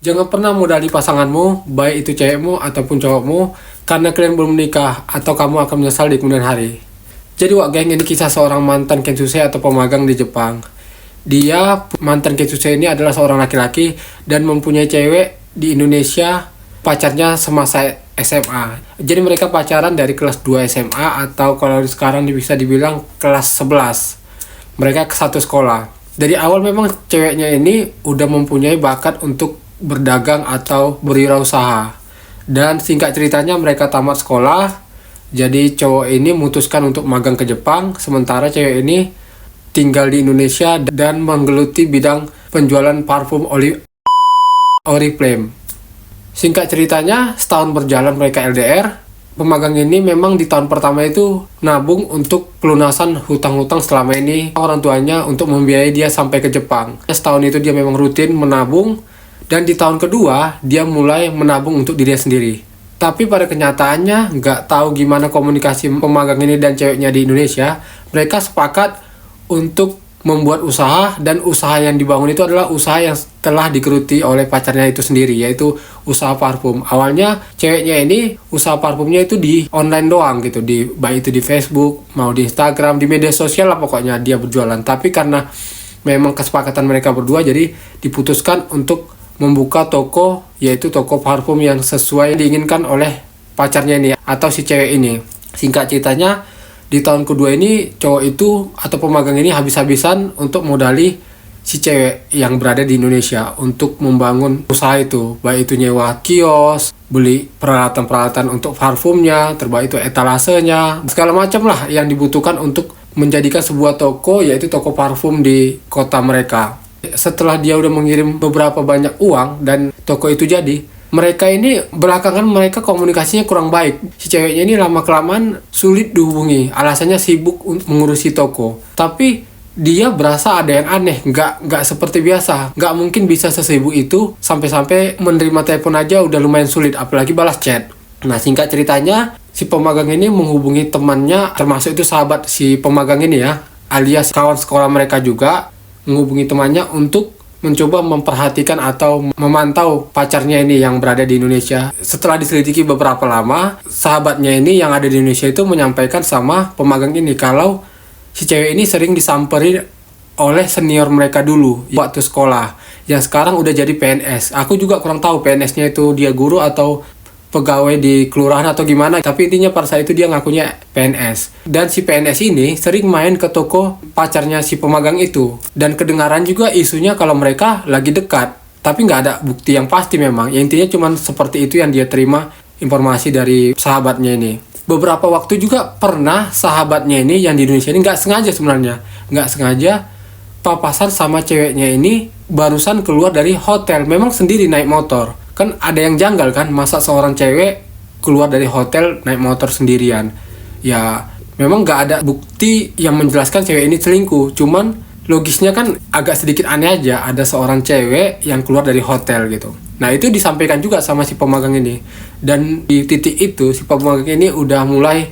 Jangan pernah modali pasanganmu, baik itu cewekmu ataupun cowokmu, karena kalian belum menikah atau kamu akan menyesal di kemudian hari. Jadi wak geng, ini kisah seorang mantan Kensusei atau pemagang di Jepang. Dia, mantan Kensusei ini adalah seorang laki-laki dan mempunyai cewek di Indonesia, pacarnya semasa SMA. Jadi mereka pacaran dari kelas 2 SMA atau kalau sekarang bisa dibilang kelas 11. Mereka ke satu sekolah. Dari awal memang ceweknya ini udah mempunyai bakat untuk berdagang atau berwirausaha. Dan singkat ceritanya mereka tamat sekolah. Jadi cowok ini memutuskan untuk magang ke Jepang, sementara cewek ini tinggal di Indonesia dan menggeluti bidang penjualan parfum Oriflame. Singkat ceritanya, setahun berjalan mereka LDR. Pemagang ini memang di tahun pertama itu nabung untuk pelunasan hutang-hutang selama ini orang tuanya untuk membiayai dia sampai ke Jepang. Setahun itu dia memang rutin menabung, dan di tahun kedua dia mulai menabung untuk dirinya sendiri. Tapi pada kenyataannya nggak tahu gimana komunikasi pemagang ini dan ceweknya di Indonesia. Mereka sepakat untuk membuat usaha, dan usaha yang dibangun itu adalah usaha yang telah digeluti oleh pacarnya itu sendiri, yaitu usaha parfum. Awalnya ceweknya ini usaha parfumnya itu di online doang gitu, baik itu di Facebook, mau di Instagram, di media sosial lah pokoknya dia berjualan. Tapi karena memang kesepakatan mereka berdua, jadi diputuskan untuk membuka toko, yaitu toko parfum yang sesuai yang diinginkan oleh pacarnya ini atau si cewek ini. Singkat ceritanya, di tahun kedua ini cowok itu atau pemagang ini habis-habisan untuk modali si cewek yang berada di Indonesia untuk membangun usaha itu, baik itu nyewa kios, beli peralatan-peralatan untuk parfumnya, terbaik itu etalasenya, segala macam lah yang dibutuhkan untuk menjadikan sebuah toko, yaitu toko parfum di kota mereka. Setelah dia udah mengirim beberapa banyak uang dan toko itu jadi, mereka ini belakangan mereka komunikasinya kurang baik. Si ceweknya ini lama-kelamaan sulit dihubungi. Alasannya sibuk untuk mengurusi toko. Tapi dia berasa ada yang aneh. Nggak seperti biasa. Nggak mungkin bisa sesibuk itu. Sampai-sampai menerima telepon aja udah lumayan sulit. Apalagi balas chat. Nah, singkat ceritanya, si pemagang ini menghubungi temannya. Termasuk itu sahabat si pemagang ini ya, alias kawan sekolah mereka juga. Menghubungi temannya untuk mencoba memperhatikan atau memantau pacarnya ini yang berada di Indonesia. Setelah diselidiki beberapa lama, sahabatnya ini yang ada di Indonesia itu menyampaikan sama pemagang ini kalau si cewek ini sering disamperi oleh senior mereka dulu waktu sekolah, yang sekarang udah jadi PNS. Aku juga kurang tahu PNS-nya itu dia guru atau pegawai di kelurahan atau gimana, tapi intinya pada saat itu dia ngakunya PNS. Dan si PNS ini sering main ke toko pacarnya si pemagang itu, dan kedengaran juga isunya kalau mereka lagi dekat, tapi nggak ada bukti yang pasti memang. Ya, intinya cuma seperti itu yang dia terima informasi dari sahabatnya ini. Beberapa waktu juga pernah sahabatnya ini yang di Indonesia ini nggak sengaja papasan sama ceweknya ini barusan keluar dari hotel, memang sendiri naik motor. Kan ada yang janggal kan, masa seorang cewek keluar dari hotel naik motor sendirian. Ya memang gak ada bukti yang menjelaskan cewek ini selingkuh, cuman logisnya kan agak sedikit aneh aja, ada seorang cewek yang keluar dari hotel gitu. Nah itu disampaikan juga sama si pemagang ini, dan di titik itu si pemagang ini udah mulai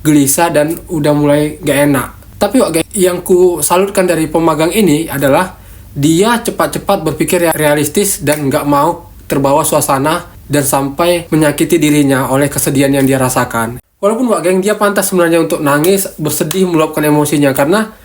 gelisah dan udah mulai gak enak. Tapi yang ku salutkan dari pemagang ini adalah dia cepat-cepat berpikir realistis dan gak mau terbawa suasana dan sampai menyakiti dirinya oleh kesedihan yang dia rasakan. Walaupun wak geng, dia pantas sebenarnya untuk nangis, bersedih, meluapkan emosinya, karena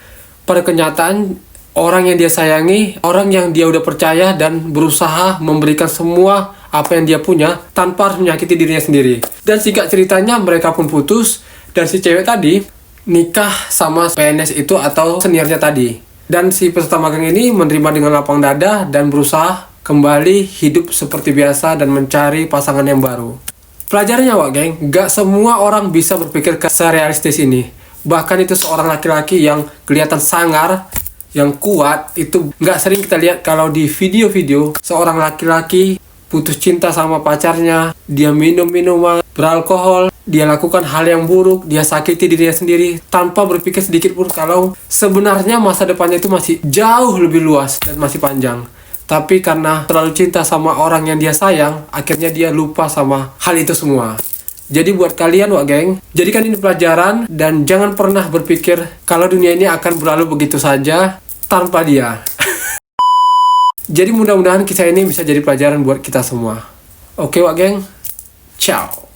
pada kenyataan orang yang dia sayangi, orang yang dia udah percaya dan berusaha memberikan semua apa yang dia punya tanpa harus menyakiti dirinya sendiri. Dan singkat ceritanya mereka pun putus, dan si cewek tadi nikah sama PNS itu atau seniornya tadi. Dan si peserta magang ini menerima dengan lapang dada dan berusaha kembali hidup seperti biasa dan mencari pasangan yang baru. Pelajarannya wak geng, gak semua orang bisa berpikir serealistis ini. Bahkan itu seorang laki-laki yang kelihatan sangar, yang kuat, itu gak sering kita lihat kalau di video-video seorang laki-laki putus cinta sama pacarnya, dia minum minuman beralkohol, dia lakukan hal yang buruk, dia sakiti dirinya sendiri tanpa berpikir sedikit pun kalau sebenarnya masa depannya itu masih jauh lebih luas dan masih panjang. Tapi karena terlalu cinta sama orang yang dia sayang, akhirnya dia lupa sama hal itu semua. Jadi buat kalian wak geng, jadikan ini pelajaran dan jangan pernah berpikir kalau dunia ini akan berlalu begitu saja tanpa dia. Jadi mudah-mudahan kisah ini bisa jadi pelajaran buat kita semua. Oke Wak Geng, ciao.